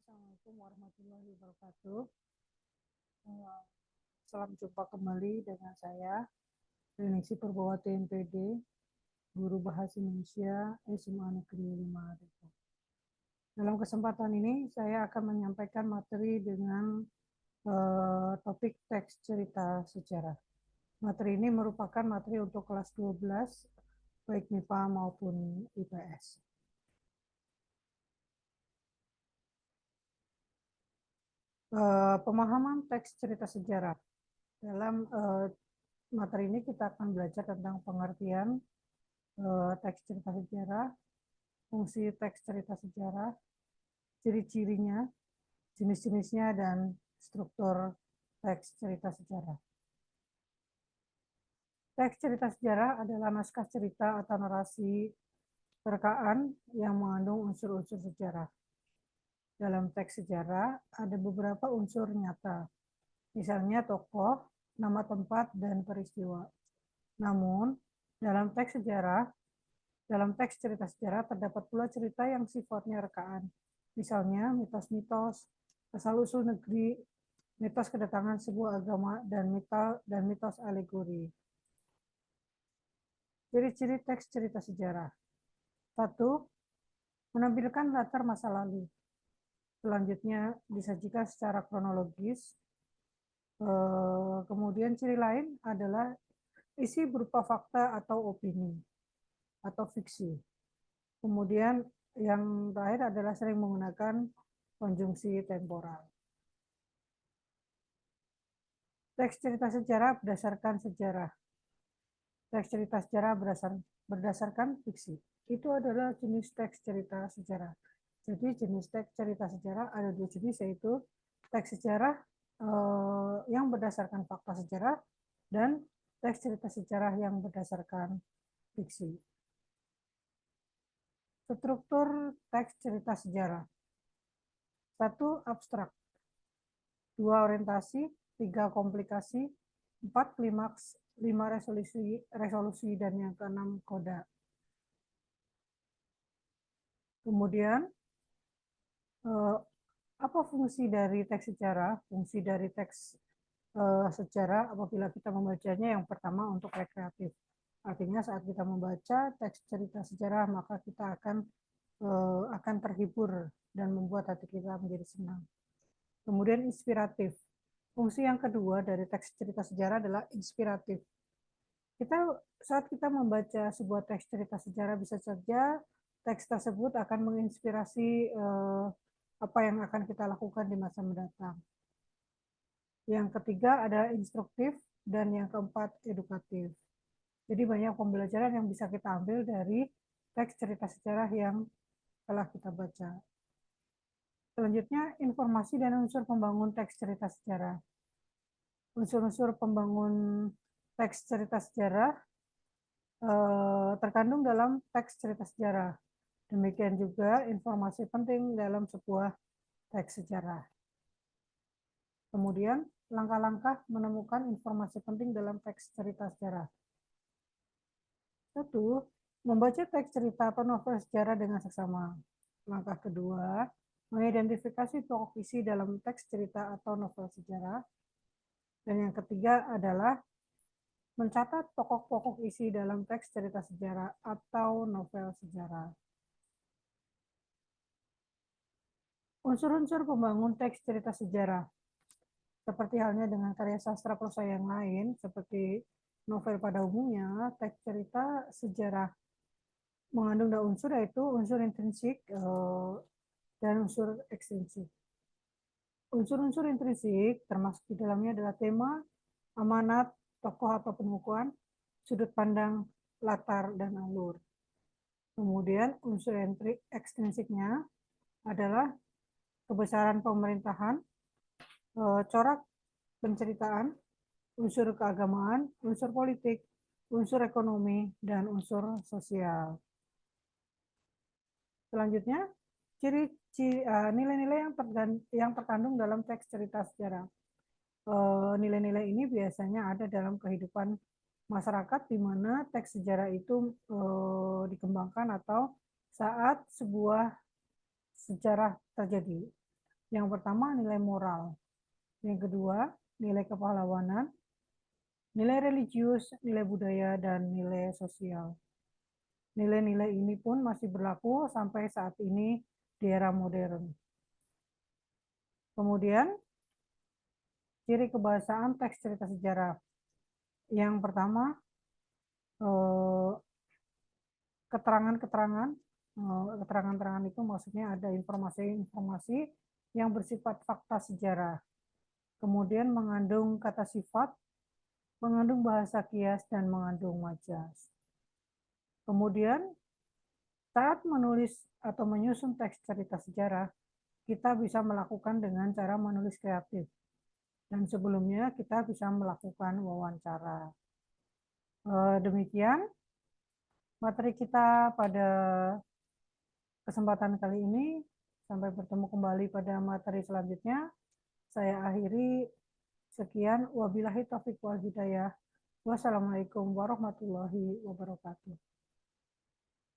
Assalamualaikum warahmatullahi wabarakatuh. Salam jumpa kembali dengan saya, Ningsi Purbawa TNPD, Guru Bahasa Indonesia SMA Negeri 5 Depok. Dalam kesempatan ini, saya akan menyampaikan materi dengan topik teks cerita sejarah. Materi ini merupakan materi untuk kelas 12, baik MIPA maupun IPS. Pemahaman teks cerita sejarah. Dalam materi ini kita akan belajar tentang pengertian teks cerita sejarah, fungsi teks cerita sejarah, ciri-cirinya, jenis-jenisnya, dan struktur teks cerita sejarah. Teks cerita sejarah adalah naskah cerita atau narasi rekaam yang mengandung unsur-unsur sejarah. Dalam teks sejarah ada beberapa unsur nyata, misalnya tokoh, nama tempat, dan peristiwa. Namun, dalam teks cerita sejarah terdapat pula cerita yang sifatnya rekaan. Misalnya mitos-mitos, asal-usul negeri, mitos kedatangan sebuah agama, dan mitos alegori. Ciri-ciri teks cerita sejarah. 1. Menampilkan latar masa lalu. Selanjutnya disajikan secara kronologis. Kemudian ciri lain adalah isi berupa fakta atau opini atau fiksi. Kemudian yang terakhir adalah sering menggunakan konjungsi temporal. Teks cerita sejarah berdasarkan sejarah. Teks cerita sejarah berdasarkan fiksi. Itu adalah jenis teks cerita sejarah. Jadi jenis teks cerita sejarah ada dua jenis, yaitu teks sejarah yang berdasarkan fakta sejarah dan teks cerita sejarah yang berdasarkan fiksi. Struktur teks cerita sejarah. 1. Abstrak. 2. Orientasi. 3. Komplikasi. 4. Klimaks. 5. Resolusi. Dan yang ke-6 koda. Kemudian, apa fungsi dari teks sejarah? Fungsi dari teks sejarah apabila kita membacanya yang pertama untuk rekreatif. Artinya saat kita membaca teks cerita sejarah maka kita akan terhibur dan membuat hati kita menjadi senang. Kemudian inspiratif. Fungsi yang kedua dari teks cerita sejarah adalah inspiratif. Saat kita membaca sebuah teks cerita sejarah bisa saja teks tersebut akan menginspirasi apa yang akan kita lakukan di masa mendatang. Yang ketiga ada instruktif dan yang keempat edukatif. Jadi banyak pembelajaran yang bisa kita ambil dari teks cerita sejarah yang telah kita baca. Selanjutnya, informasi dan unsur pembangun teks cerita sejarah. Unsur-unsur pembangun teks cerita sejarah terkandung dalam teks cerita sejarah. Demikian juga informasi penting dalam sebuah teks sejarah. Kemudian, langkah-langkah menemukan informasi penting dalam teks cerita sejarah. 1. Membaca teks cerita atau novel sejarah dengan seksama. Langkah kedua, mengidentifikasi pokok isi dalam teks cerita atau novel sejarah. Dan yang ketiga adalah mencatat pokok-pokok isi dalam teks cerita sejarah atau novel sejarah. Unsur-unsur pembangun teks cerita sejarah. Seperti halnya dengan karya sastra prosa yang lain, seperti novel pada umumnya, teks cerita sejarah mengandung dua unsur, yaitu unsur intrinsik dan unsur ekstrinsik. Unsur-unsur intrinsik termasuk di dalamnya adalah tema, amanat, tokoh atau pengukuhan, sudut pandang, latar, dan alur. Kemudian unsur ekstrinsiknya adalah kebesaran pemerintahan, corak penceritaan, unsur keagamaan, unsur politik, unsur ekonomi, dan unsur sosial. Selanjutnya, nilai-nilai yang terkandung dalam teks cerita sejarah. Nilai-nilai ini biasanya ada dalam kehidupan masyarakat di mana teks sejarah itu dikembangkan atau saat sebuah sejarah terjadi. Yang pertama, nilai moral. Yang kedua, nilai kepahlawanan, nilai religius, nilai budaya, dan nilai sosial. Nilai-nilai ini pun masih berlaku sampai saat ini di era modern. Kemudian, ciri kebahasaan teks cerita sejarah. Yang pertama, keterangan-keterangan. Keterangan-keterangan itu maksudnya ada informasi-informasi yang bersifat fakta sejarah. Kemudian mengandung kata sifat, mengandung bahasa kias, dan mengandung majas. Kemudian, saat menulis atau menyusun teks cerita sejarah, kita bisa melakukan dengan cara menulis kreatif. Dan sebelumnya kita bisa melakukan wawancara. Demikian materi kita pada kesempatan kali ini. Sampai bertemu kembali pada materi selanjutnya. Saya akhiri. Sekian. Wabillahi taufiq wal hidayah. Wassalamualaikum warahmatullahi wabarakatuh.